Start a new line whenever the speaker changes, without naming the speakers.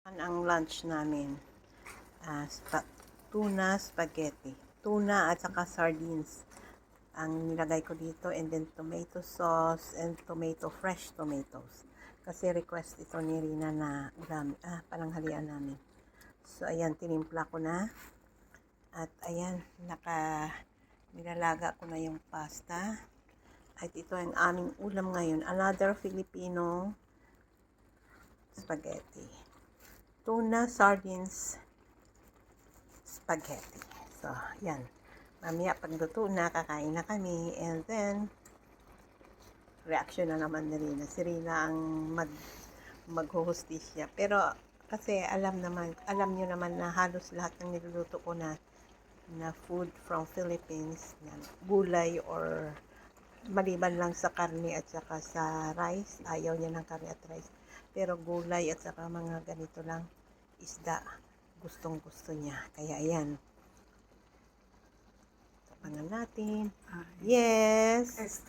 Ang lunch namin, tuna spaghetti. Tuna at saka sardines ang nilagay ko dito, and then tomato sauce and fresh tomatoes. Kasi request ito ni Rina na palanghalian namin. So, ayan, tinimpla ko na. At ayan, nilalaga ko na yung pasta. At ito ang aming ulam ngayon. Another Filipino spaghetti. Tuna, sardines, spaghetti. So, yan. Mamaya pagluto na, kakain na kami. And then, reaction na naman ni Rina. Si Rina ang maghuhustisya. Pero, kasi alam nyo naman na halos lahat ng niluluto ko na food from Philippines, gulay or maliban lang sa karne at saka sa rice. Ayaw niya ng karne at rice. Pero gulay at saka mga ganito lang, isda, gustong gusto niya. Kaya ayan. Tapangan natin. Yes!